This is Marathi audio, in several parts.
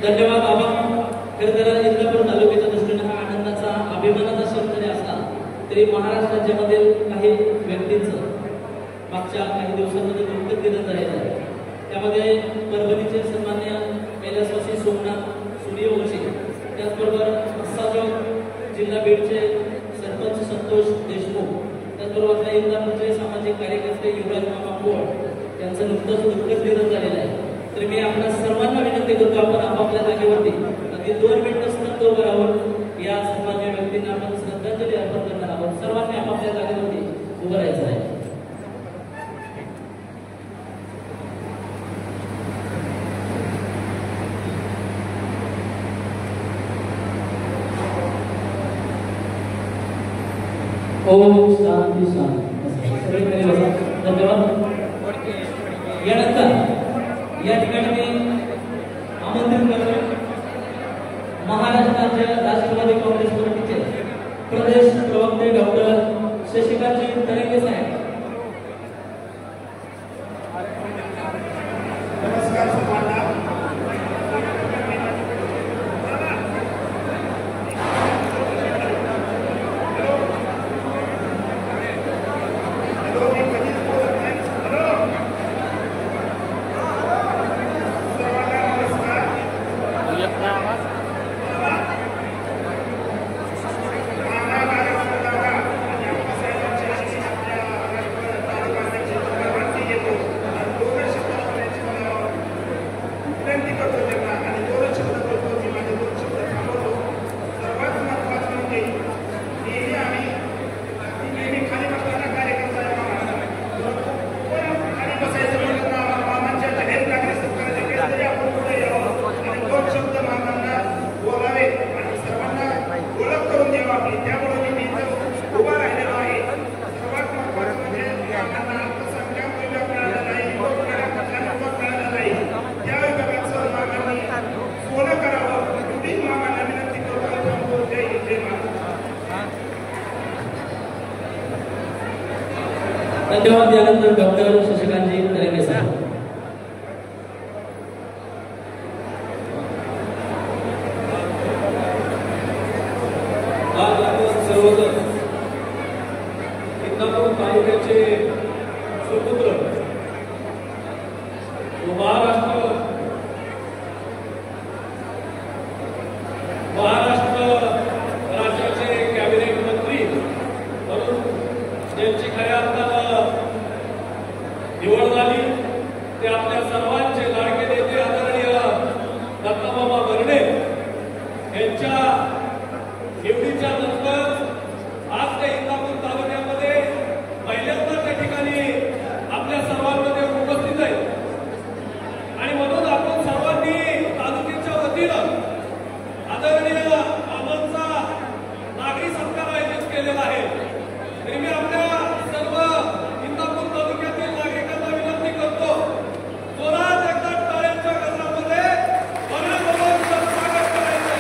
धन्यवाद बाबा. खरं तर इंदापूर तालुक्याच्या दृष्टीने हा आनंदाचा अभिमानाचा क्षण जरी असला तरी महाराष्ट्र राज्यामधील काही व्यक्तींचं मागच्या काही दिवसांमध्ये नुकतंच दिलं झालेलं आहे. त्यामध्ये परभणीचे सन्मान्य कैलासवासी सोमनाथ सूर्यवंशी, त्याचबरोबर जिल्हा बीडचे सरपंच संतोष देशमुख, त्याचबरोबर आपल्या इंदापूरचे सामाजिक कार्यकर्ते युवराज मामा पोळ यांचं नुकतंच निधन झालेलं आहे. तर मी आपल्या सर्वांना विनंती करतो आपण आपापल्या जागेवरती अगदी 2 मिनिटं स्तब्ध उभं राहून या सन्मान्य व्यक्तींना आपण श्रद्धांजली अर्पण करणार आहोत. सर्वांनी आपापल्या जागेवरती उभं राहायचं आहे. ओम शांती शांती. धन्यवाद. यानंतर या ठिकाणी मी आमंत्रित करतो महाराष्ट्र राज्य राष्ट्रवादी काँग्रेस पार्टीचे प्रदेश प्रवक्ते डॉक्टर शशिकांत तरंगे साहेब. धन्यवाद. यानंतर डॉक्टर शशिकांतजी तरंगे साहेब. आज आपण सर्वजण इंदापूर तालुक्याचे सुपुत्र महाराष्ट्र राज्याचे कॅबिनेट मंत्री म्हणून ज्यांची खऱ्या अर्थानं निवड झाली ते आपल्या सर्वांचे लाडके नेते आदरणीय दत्ताबाबा बर्डे यांच्या निवडीच्या नंतर आज त्या इंदापूर तालुक्यामध्ये पहिल्यांदा त्या ठिकाणी आपल्या सर्वांमध्ये उपस्थित आहे. आणि म्हणून आपण सर्वांनी तालुक्याच्या वतीनं आदरणीय बाबांचा नागरी सत्कार आयोजित केलेला आहे. तरी मी आपल्या सर्व इंदापूर तालुक्यातील नागरिकांना विनंती करतो, जोरात एकदा टाळ्यांच्या गजरामध्ये स्वागत करायचं.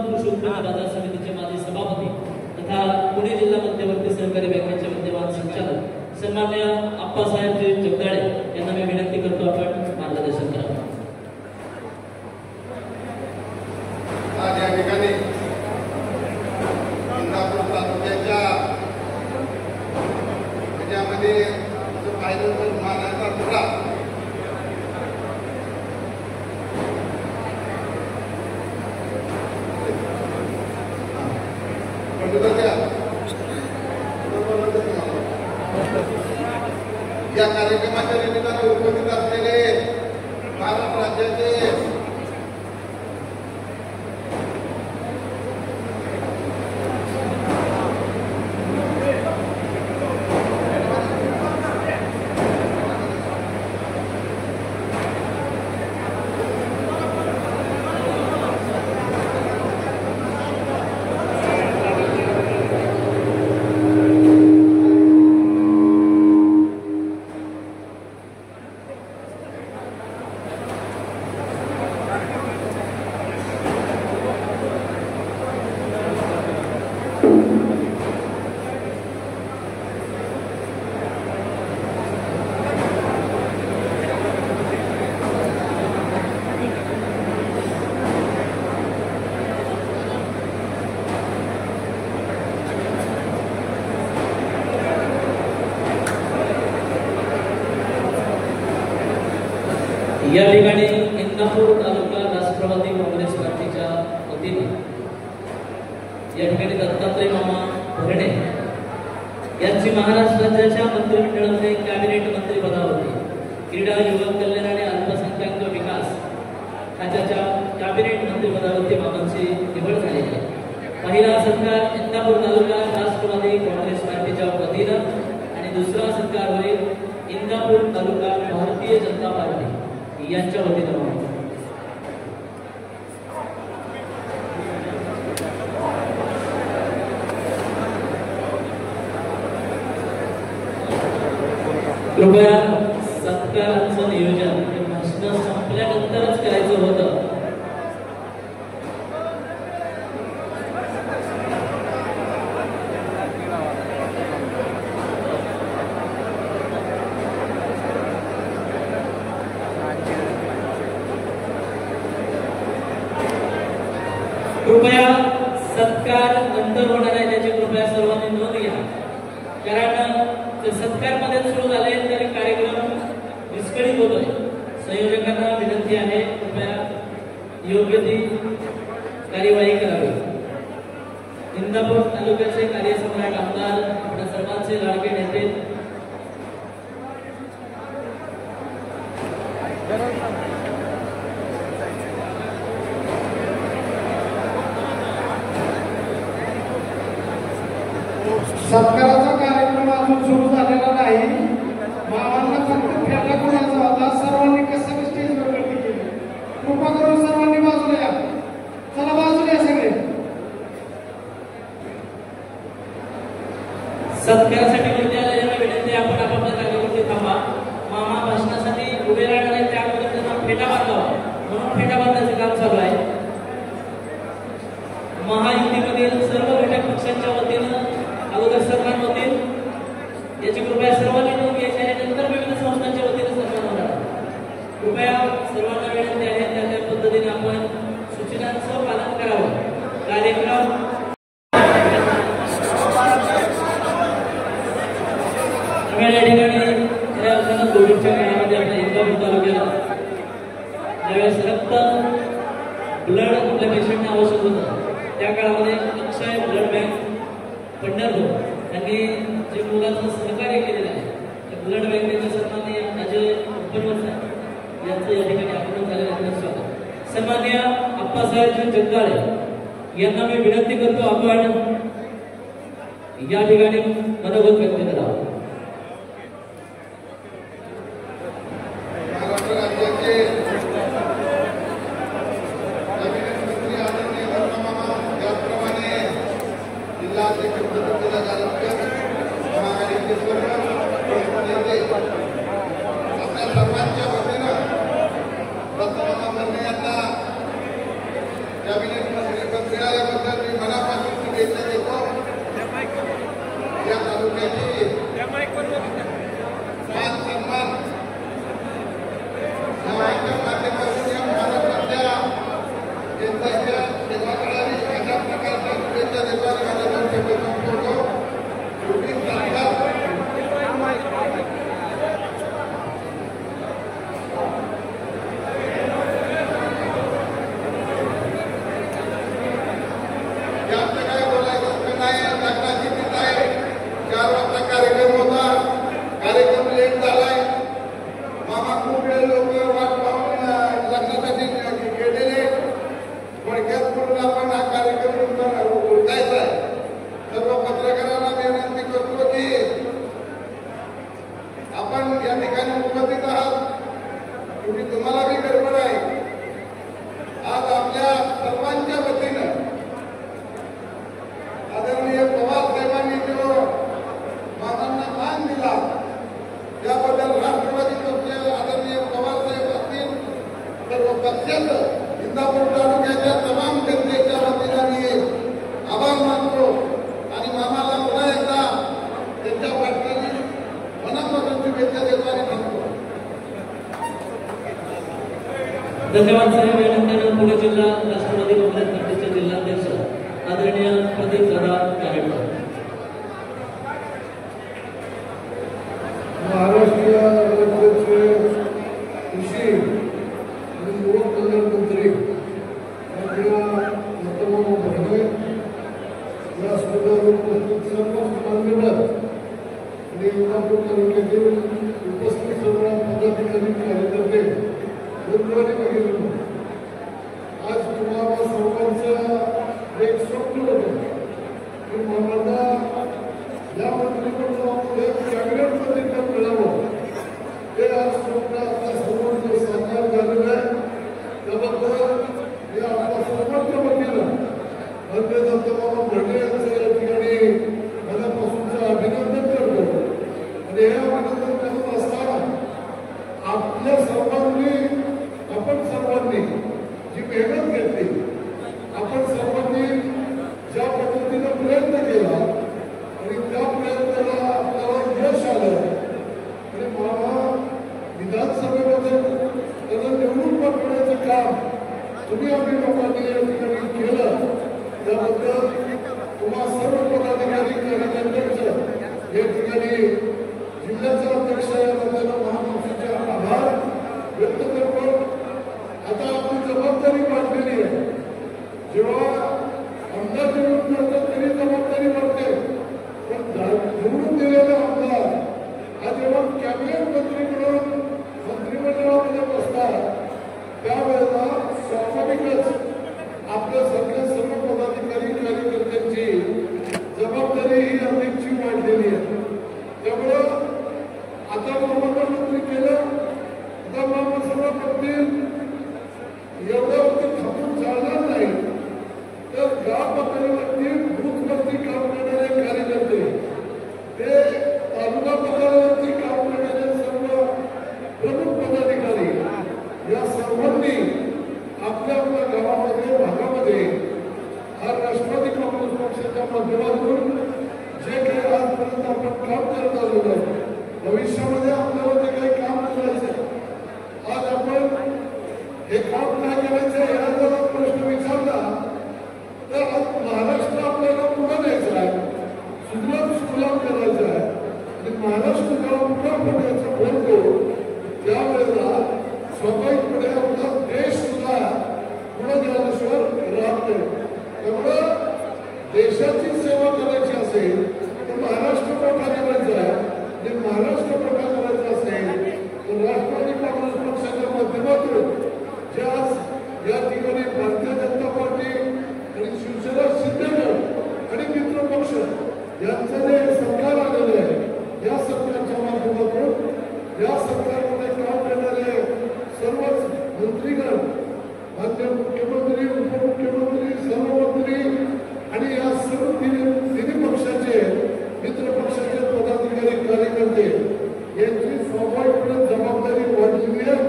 कृषी उत्पन्न बाजार समितीचे माजी सभापती तथा पुणे जिल्हा मध्यवर्ती सहकारी बँकेचे विद्यमान संचालक सन्माननीय आप्पासाहेबजी जगदाळे यांना मी विनंती करतो आपण मार्गदर्शन करावं. आज या ठिकाणी इंदापूर तालुक्याच्या त्याच्यामध्ये जो फायदा मानाचा तुकडा या कार्यक्रमाच्या निमित्तानं उपस्थित असलेले महाराष्ट्र राज्याचे या ठिकाणी इंदापूर तालुका राष्ट्रवादी काँग्रेस पार्टीच्या वतीने या ठिकाणी दत्तात्रय मामा भरणे यांची महाराष्ट्र राज्याच्या मंत्रिमंडळामध्ये कॅबिनेट मंत्री पदावरती क्रीडा युवक कल्याण आणि अल्पसंख्याक विकास खात्याच्या कॅबिनेट मंत्री पदावरती मामांची निवड झाली आहे. पहिला सत्कार इंदापूर तालुका राष्ट्रवादी काँग्रेस पार्टीच्या वतीनं आणि दुसरा सत्कार होईल इंदापूर तालुका भारतीय जनता पार्टी यांच्या वतीनं होईल. कृपया सत्काराचं नियोजन भाषण संपल्यानंतरच करायचं होतं. कृपया सत्कार नंतर होणार आहे त्याची कृपया सर्वांनी नोंद घ्या. कारण सत्कार मध्ये सुरू झाले तरी कार्यक्रम विस्कळीत होतोय. संयोजकांना विनंती आहे कृपया योग्य ती कार्यवाही करावी. इंदापूर तालुक्याचे कार्यसम्राट आमदार आपल्या सर्वांचे लाडके नेते सत्काराचा कार्यक्रम अजून सुरू झालेला नाही. मामांना फक्त फेटा कोणाचा होता. सर्वांनी कसं स्टेजवर गर्दी केली. कृपा करून सर्वांनी बाजूला या. चला बाजूला या सगळे. सत्कारासाठी विद्यालयाला विनंती आपण आपापल्या जागेवरती थांबा. मामा भाषणासाठी उभे राहणार आहेत त्या अगोदर त्यांना फेटा बांधावा म्हणून फेटा बांधण्याचं काम चालू आहे. महायुतीमधील सर्व घटक पक्षांच्या वतीनं अगोदर सन्मान होतील याची कृपया सर्वांनी नोंद घ्यायची आहे. नंतर विविध संस्थांच्या वतीने सन्मान होणार. कृपया सर्वांना विनंती आहे त्या पद्धतीने आपण सूचनांचं पालन करावं. कार्यक्रम या ठिकाणी कोविडच्या काळामध्ये आपल्या इंदापूर तालुक्याला ज्यावेळेस रक्त ब्लड आपल्या पेशंटना आवश्यक होतं त्या काळामध्ये अक्षय ब्लड बँक पंढरपूर यांनी जे मुलाचं सहकार्य केलेलं आहे त्या ब्लड बँकेचे सन्माननीय अजय उपनवस यांचं या ठिकाणी आगमन झालेलं आहे. स्वागत. सन्माननीय आप्पासाहेबजी जगदाळे यांना मी विनंती करतो आपण या ठिकाणी मनोगत व्यक्त करावं. महाराष्ट्र राज्याचे सर्वांच्या वतीनं कॅबिनेट मंत्री जास्त काय बोलायचं नाही. लग्नाची गीत आहे. 4 वाजता कार्यक्रम होता. कार्यक्रम लेट झालाय. मामा खूप वेळ लोक वाट पाहून लग्नासाठी गेलेले. थोडक्यात म्हणून आपण हा कार्यक्रम उलटायचा आहे. सर्व पत्रकारांना विनंती करतो की आपण या ठिकाणी उपस्थित आहात. तुम्हाला बी गडबड आहे. आज आपल्या सर्वांच्या वतीनं आदरणीय पवार साहेबांनी जो मामांना मान दिला त्याबद्दल राष्ट्रवादी पक्ष आदरणीय पवार साहेब असतील सर्व पक्षाचं इंदापूर तालुक्याच्या तमाम जनतेच्या वतीनं मी आभार मानतो आणि मामाला पुन्हा एकदा त्यांच्या पाठीशी मनापासून शुभेच्छा देतो आणि थांबतो. धन्यवाद साहेब. यानंतर पुणे जिल्हा राष्ट्रवादी काँग्रेस पार्टीचे जिल्हाध्यक्ष आदरणीय प्रदीप दादा गायकवाड. महाराष्ट्र राज्याचे कृषी आणि युवक कल्याण मंत्री माननीय भरणे या स्पर्धेवर उपस्थित सर्व मान्यवर आणि इंदापूर तालुक्यातील उपस्थित सर्व पदाधिकारी कार्यकर्ते बंधूंनी बघितलं. आज तुम्हाला सर्वांचं एक स्वप्न होतं की मला या मंत्रिमंडळामध्ये कॅबिनेट मंत्रिपद मिळावं. ते आज स्वप्न आपल्या सर्वांचं साकार झालेलं आहे. त्याबद्दल मी आपल्या सर्वांच्या वतीनं माननीय दत्तबाबा भरणे यांचं या ठिकाणी मनापासूनचं अभिनंदन करतो. आणि हे अभिनंदन करत असताना आपल्या सर्वांनी आपण सर्वांनी जी मेहनत घेतली, आपण सर्वांनी ज्या पद्धतीनं प्रयत्न केला आणि त्या प्रयत्नाला आपल्याला यश आलं आणि मामा विधानसभेमध्ये त्यांना निवडून पाठवण्याचं काम तुम्ही आम्ही लोकांनी या ठिकाणी केलं. त्याबद्दल तुम्हा सर्व पदाधिकारी कार्यकर्त्यांचं या ठिकाणी जिल्ह्याचा अध्यक्ष या नात्यानं महापौराचे आभार व्यक्त करतो. आता आपली जबाबदारी वाढलेली आहे. जेव्हा आमदार निवडून करतात तरी जबाबदारी वाढते. पण निवडून दिलेले आमदार हा जेव्हा कॅबिनेट मंत्री म्हणून मंत्रिमंडळामध्ये बसतात त्यावेळेला स्वाभाविकच आपल्यासारख्या सर्व पदाधिकारी कार्यकर्त्यांची जबाबदारी ही अधिकची वाढलेली आहे. त्यामुळं आता मामाला मंत्री केलं, आता मामा सर्व करतील एवढ्यावरती थांबून चालणार नाही. तर गाव पातळीवरती बूथवरती काम करणारे कार्यकर्ते, ते तालुका पातळीवरती काम करणारे सर्व प्रमुख पदाधिकारी या सर्वांनी आपल्या आपल्या गावामध्ये भागामध्ये हा राष्ट्रवादी काँग्रेस पक्षाच्या माध्यमातून जे काही आजपर्यंत आपण काम करत आलेलो आहे, भविष्यामध्ये आपल्याला जे काही काम करायचं आज आपण हे काम काय करायचं या जर प्रश्न विचारला तर आज महाराष्ट्र आपल्याला पुढे न्यायचं आहे, सुजलाम सुफलाम करायचं आहे आणि महाराष्ट्र जेव्हा पुढे पडायचं बोलतो त्यावेळेला स्वाभाविकपणे आपला देश सुद्धा पुढे गेल्याशिवाय राहत नाही. त्यामुळं देशाची सेवा करायची असेल तर महाराष्ट्र मोठा करायचा आहे आणि महाराष्ट्र मोठा करायचा असेल तर राष्ट्रवादी काँग्रेस पक्षाच्या माध्यमातून जे आज या ठिकाणी भारतीय जनता पार्टी आणि शिवसेना शिंदेगड आणि मित्र पक्ष यांचं जे सरकार आलेलं आहे या सरकारच्या माध्यमातून या सरकारमध्ये काम करणारे सर्वच मंत्रीगण, मान्य मुख्यमंत्री, उपमुख्यमंत्री, सर्व मंत्री आणि या सर्व तिन्ही पक्षाचे मित्र पक्षाचे पदाधिकारी कार्यकर्ते यांची स्वाभाविकपणे जबाबदारी वाढलेली आहे.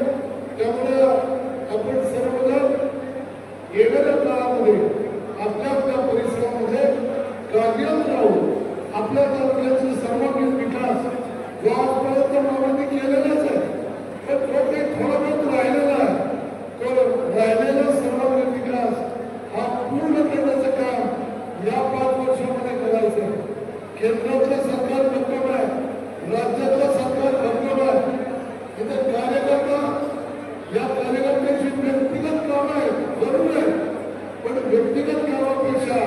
त्यामुळे आपण सर्वजण येणाऱ्या काळामध्ये आपल्या आपल्या परिसरामध्ये कार्यरत राहून आपल्या तालुक्याचा सर्वांगीण विकास जो आजपर्यंत मामांनी केलेलाच आहे पण तो काही थोडा बहुत राहिलेला आहे, तो राहिलेला सर्वांगीण विकास हा पूर्ण करण्याचं काम या 5 वर्षामध्ये करायचं आहे. केंद्रातलं सरकार भक्कम आहे, राज्यातलं सरकार भक्कम आहे. इथे कार्यकर्ता या कार्यकर्त्याची व्यक्तिगत कामं आहेत, जरूर आहे, पण व्यक्तिगत कामापेक्षा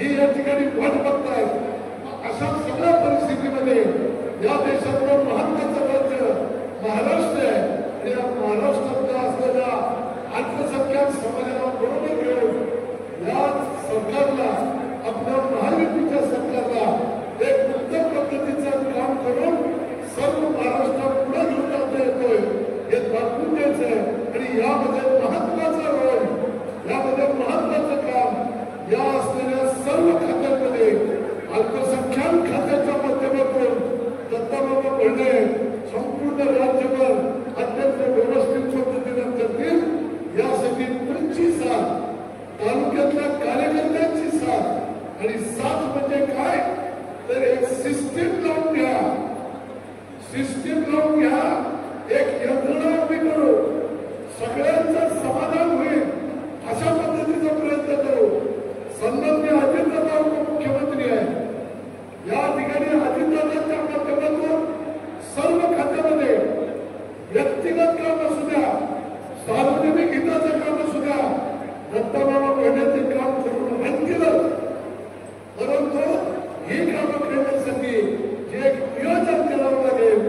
ही या ठिकाणी वाट बघतायत. अशा सगळ्या परिस्थितीमध्ये या देशातलं महत्वाचं राज्य महाराष्ट्र आहे आणि या महाराष्ट्रातल्या असलेल्या अल्पसंख्याक समाजाला बरोबर घेऊन या सरकारला आपल्या महायुतीच्या सरकारला एक उत्तम पद्धतीचं काम करून सर्व महाराष्ट्रात पुढे घेऊन जाता येतोय हे दाखवून द्यायचंय. आणि यामध्ये महत्वाचा रोल, यामध्ये महत्वाचं काम या असलेल्या सर्व खात्यांमध्ये अल्पसंख्याक खात्याच्या माध्यमातून दत्ताबाबा भरणे संपूर्ण राज्यभर अत्यंत व्यवस्थित पद्धतीने करतील. यासाठी तुमची साथ, तालुक्यातल्या कार्यकर्त्यांची साथ आणि साथ म्हणजे काय तर एक सिस्टीम लावून घ्या, सिस्टीम लावून घ्या, एक यंत्रणा उभी करू, सगळ्यांचं समाधान होईल अशा पद्धतीचा प्रयत्न करू. सन्माननीय अजितदादा उपमुख्यमंत्री आहे. या ठिकाणी अजितदादांच्या माध्यमातून सर्व खात्यामध्ये व्यक्तिगत काम असू द्या, सार्वजनिक हिताचं काम असू द्या, दत्ताबाबा भरणे काम करून आणतीलच. परंतु ही कामं करण्यासाठी जे एक नियोजन करावं लागेल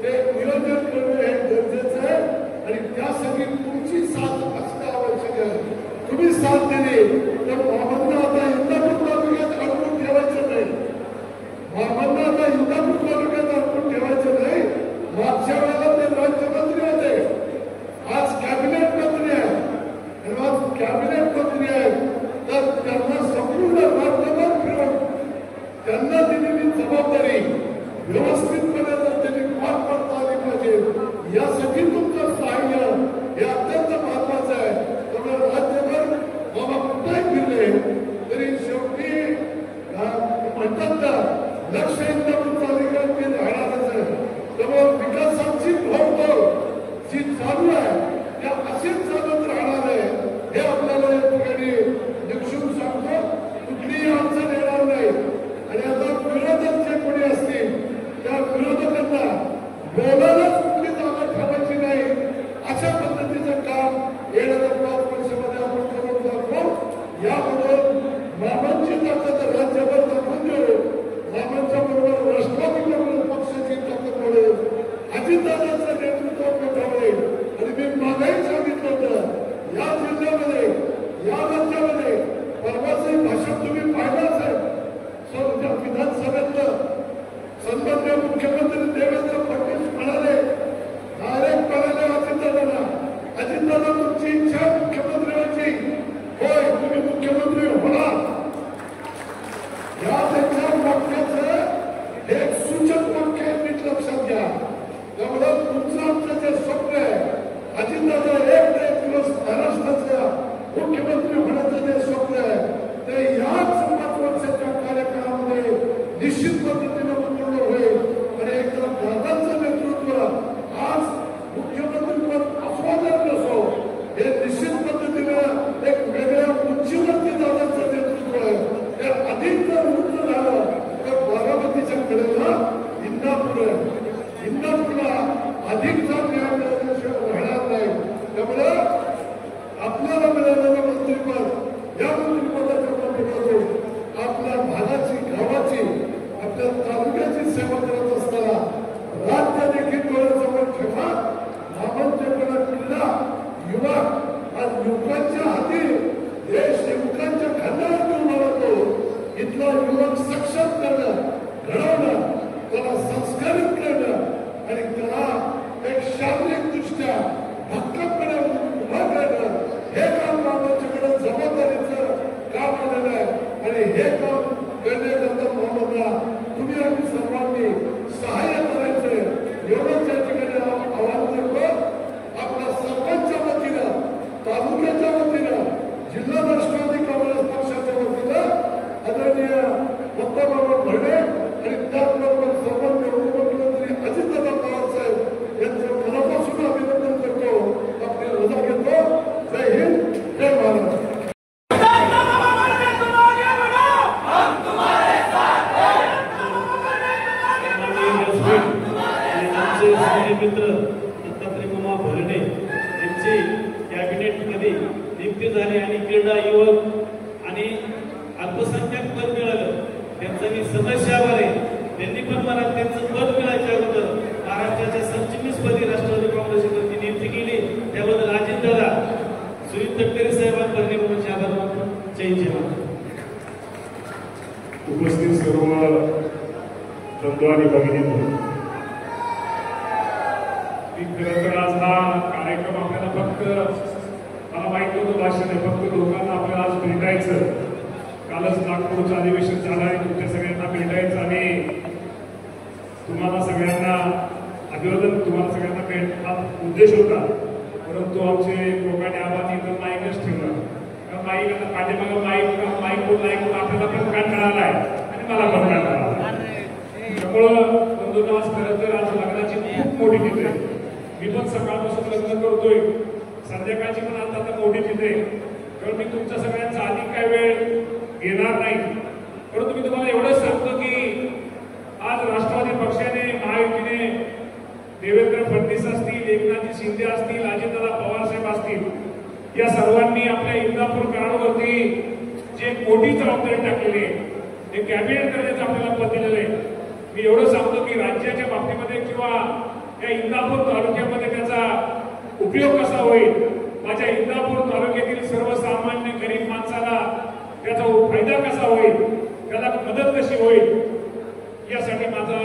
ते नियोजन करणं हे गरजेचं आहे. आणि त्यासाठी तुमची साथ असणं आवश्यक आहे. तुम्ही साथ दिली तर मामांना आता इंदापूर तालुक्यात अडकून ठेवायचं नाही, मामांना आता इंदापूर तालुक्यात अडकून ठेवायचं नाही. मागच्या वेळेला ते राज्यमंत्री होते, आज कॅबिनेट मंत्री आहे आणि आज कॅबिनेट मंत्री आहेत तर त्यांना संपूर्ण राज्यभर फिरून त्यांना दिलेली जबाबदारी व्यवस्थितपणे जर त्यांनी पार पाडता आली पाहिजे यासाठी तुमचं सहाय्य हे अत्यंत महत्वाचं आहे. त्यामुळे राज्यभर बाबा कुठेही फिरले तरी शेवटी म्हणतात ना लक्ष इंदापूर तालुक्यात ते राहणारच आहे. त्यामुळे विकासाची धावपळ जी चालू आहे त्या अशीच चालत राहणार आहे हे आपल्याला या ठिकाणी निक्षून सांगतो. कुठलीही अडचण येणार नाही. आणि आता विरोधक जे कोणी असतील त्या विरोधकांना बोलायलाच कुठली जागा ठेवायची नाही अशा पद्धतीचं काम येणाऱ्या 5 वर्षामध्ये आपण करून दाखवू. यामधून मामांची ताकद राज्यभर दाखवून देऊ. मामांच्या बरोबर राष्ट्रवादी काँग्रेस पक्षाची ताकद मिळेल, अजितदादांचं नेतृत्व पेटवले. आणि मी मागाही सांगितलं होतं या जिल्ह्यामध्ये, या राज्यामध्ये परवाचंही भाषण तुम्ही पाहिलंच आहे. विधानसभेतलं सन्माननीय मुख्यमंत्री देवेंद्र फडणवीस म्हणाले, डायरेक्ट म्हणाले अजितदादांना, अजितदादा तुमची इच्छा मुख्यमंत्री व्हायची, होय तुम्ही मुख्यमंत्री होणार. या त्यांच्या वाक्याचं एक सूचक वाक्य नीट लक्षात घ्या. त्यामुळे तुमचं आमचं जे स्वप्न आहे अजितदादा एक ना एक दिवस महाराष्ट्राच्या मुख्यमंत्री होण्याचं जे स्वप्न आहे ते याच 5 वर्षाच्या कार्यकाळामध्ये निश्चित पद्धतीने पूर्ण होईल. आणि एकदा दादांचं नेतृत्व आज मुख्यमंत्रीपद आस्वादन नसो हे निश्चित पद्धतीने एक वेगळ्या उंचीवरती दादांचं नेतृत्व आहे. ते अधिक जर उंच झालं तर बारामतीच्या कडेला इंदापूर आहे. इंदापूरला अधिक चांगली राहणार नाही. त्यामुळे आपल्याला मिळालेलं मंत्रिपद या मंत्रिपदाच्या माध्यमातून आपल्या भागाची, गावाची, आपल्या तालुक्याची सेवा करत असताना राज्य देखील डोळ्याजवळ ठेवा. मामांच्याकडे क्रीडा युवा आज युवकांच्या हाती देश युवकांच्या खांद्यावर उभा राहतो. इथला युवक सक्षम करणं, घडवणं, त्याला संस्कारित करणं आणि त्याला एक शारीरिक दृष्ट्या भक्कमपणे उभा करणं हे काम मामांच्याकडे जबाबदारीचं काम आलेलं आहे. आणि हे काम करण्याकरता मामांना तुम्ही आम्ही सर्वांनी सहाय्य करायचं एवढंच या ठिकाणी आवाहन करतो. आपल्या सर्वांच्या वतीनं, तालुक्याच्या वतीनं, जिल्हा राष्ट्रवादी काँग्रेस पक्षाच्या वतीनं आदरणीय दत्ताबाबा भरणे आणि त्याचबरोबर सर्वांचे उपमुख्यमंत्री अजितदादा पवार साहेब यांचं मनापासून अभिनंदन करतो. आपली रजा घेतो. जय हिंद, जय महाराष्ट्र. मित्र दत्तात्रय मामा भरणे यांची कॅबिनेट मध्ये नियुक्ती झाली आणि क्रीडा, युवक आणि अल्पसंख्याक पद मिळालं, त्यांचं मी समस्यावर आहे, त्यांनी पण मला त्यांचं पद मिळायच्या अगोदर महाराष्ट्राच्या सरचिटणीसपदी राष्ट्रवादी काँग्रेसची नियुक्ती केली, त्याबद्दल अजितदादा सुनील तटकरे साहेबांकडे म्हणून आभार मानतो. जय जवान. उपस्थित सर्व बंधू आणि भगिनींनो, खरं तर आज हा कार्यक्रम आपल्याला फक्त मला माहित नव्हतं भाषण आहे, फक्त लोकांना आपल्याला आज भेटायचं. कालच नागपूरचं अधिवेशन झालं आहे, तुमच्या सगळ्यांना भेटायचं आणि तुम्हाला सगळ्यांना अभिवादन, तुम्हाला सगळ्यांना भेटण्याचा उद्देश होता. परंतु आमचे लोकांनी आवाज इथं माईकच ठेवला, कारण माईक आता पाठीमागं माईक आपल्याला पण कंटाळा आलाय आणि मला पण कंटाळा आलाय. त्यामुळं बंधूंनो, आज खरं तर आज लग्नाची खूप मोठी तिथे आहे. मी पण सकाळपासून लग्न करतोय, संध्याकाळची पण आता मोठी तिथे, कारण मी तुमच्या सगळ्यांचा अधिक काय वेळ घेणार नाही. परंतु मी तुम्हाला एवढंच सांगतो की आज राष्ट्रवादी पक्षाने, महायुतीने देवेंद्र फडणवीस असतील, एकनाथ शिंदे असतील, अजितदादा पवार साहेब असतील, या सर्वांनी आपल्या इंदापूर कराडवरती जे मोठी जबाबदारी टाकलेली आहे, ते कॅबिनेट दर्जाचं आपल्याला पद दिलेलं आहे. मी एवढं सांगतो की राज्याच्या बाबतीमध्ये किंवा या इंदापूर तालुक्यामध्ये त्याचा उपयोग कसा होईल, माझ्या इंदापूर तालुक्यातील सर्वसामान्य गरीब माणसाला त्याचा फायदा कसा होईल, त्याला मदत कशी होईल, यासाठी माझा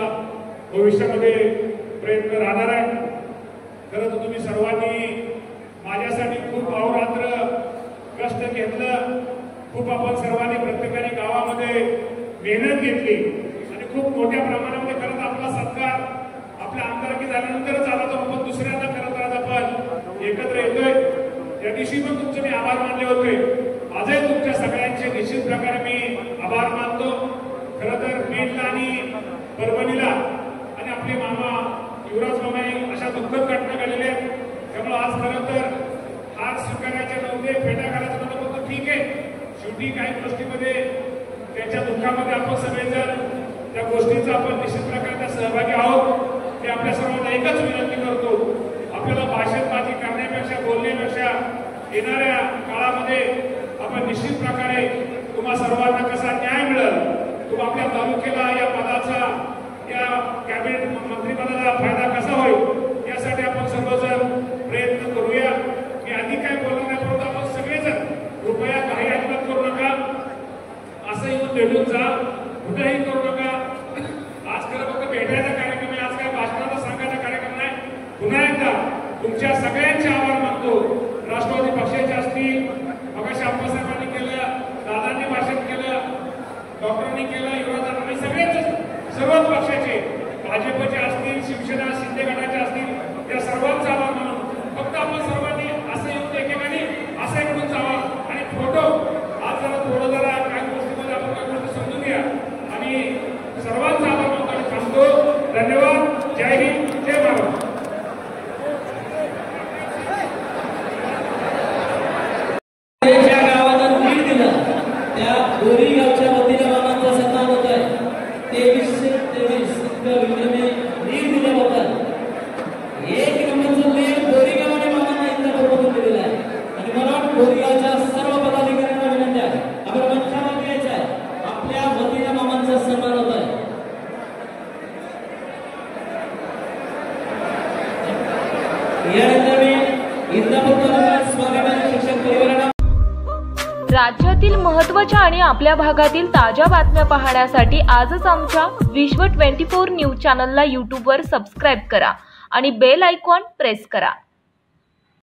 भविष्यामध्ये प्रयत्न राहणार आहे. खरं तर तुम्ही सर्वांनी माझ्यासाठी खूप अहोरात्र कष्ट घेतलं, खूप आपण सर्वांनी प्रत्येकाने गावामध्ये मेहनत घेतली आणि खूप मोठ्या प्रमाणामध्ये खरं आपला सत्कार आपल्या आमदारकी झाल्यानंतरच आला, तो आपण दुसऱ्यांदा करत आज आपण एकत्र येतोय. त्या दिवशी पण तुमचे मी आभार मानले होते, आजही तुमच्या सगळ्यांचे निश्चित प्रकारे मी आभार मानतो. खरं तर बीडला आणि परभणीला आणि आपले मामा युवराज मामा अशा दुःखद घटना घडलेल्या आहेत. त्यामुळे आज खरं तर हात स्वीकारायचे नव्हते, फेटा घालायचं नव्हतं, फक्त ठीक आहे, शेवटी काही गोष्टीमध्ये त्याच्या दुःखामध्ये आपण सगळेजण त्या गोष्टीचा आपण निश्चित प्रकारे सहभागी आहोत. मी आपल्या सर्वांना एकच विनंती करतो, आपल्याला भाषणबाजी करण्यापेक्षा, बोलण्यापेक्षा येणाऱ्या काळामध्ये आपण निश्चित प्रकारे तुम्हा सर्वांना कसा न्याय मिळेल, तुम्हा आपल्या तालुक्याला या पदाचा, या कॅबिनेट मंत्रिपदाचा फायदा कसा होईल, यासाठी आपण सर्वजण प्रयत्न करूया. मी अधिक काय बोलणार नाही, परंतु आपण सगळेजण कृपया काही अजिबात करू नका, असं येऊन भेटून जा, कुठेही करू नका. आज खरं फक्त भेटायचा कार्यक्रम आहे, आज काय भाषणाचा सांगायचा कार्यक्रम नाही. पुन्हा एकदा तुमच्या सगळ्यांचे आभार मानतो. राष्ट्रवादी पक्षाचे असतील, मगाशी अप्पासाहेबांनी केलं, दादांनी भाषण केलं, डॉक्टरांनी केलं, युवराजांनी, सगळ्यांचे सर्वच पक्षाचे, भाजपचे असतील, शिवसेना शिंदे गटाचे असतील, या सर्वांचा आभार मानून फक्त आपण सर्वांनी असं येऊन एकेकाने असं ऐकून जावा आणि फोटो आज जरा काही गोष्टीमध्ये आपण काही गोष्टी समजून घ्या आणि सर्वांचा आभार मानतो आणि थांबतो. धन्यवाद. जय हिंद, जय भारत. ज्या गावाला लीड दिला त्या बोरी गावच्या वतीने मानांचा सन्मान होत आहे. 2323 विक्रमी लीड दिल्याबद्दल एक नंबरचं लीड बोरी गावाने मानांना इंदापूरमधून दिलेलं आहे आणि मला बोरी गावच्या सर्व पदाधिकाऱ्यांना विनंती आहे, आपण मंचावर यायचं आहे, आपल्या वतीने मामांचा सन्मान होत आहे. यानंतर मी इंदापूर तालुका स्वाभिमानी शिक्षक परिवाराला राज्यातील महत्त्वाच्या आणि आपल्या भागातील ताज्या बातम्या पाहण्यासाठी आजच आमच्या विश्व 24 न्यूज चॅनलला यूट्यूबवर सबस्क्राईब करा आणि बेल आयकॉन प्रेस करा.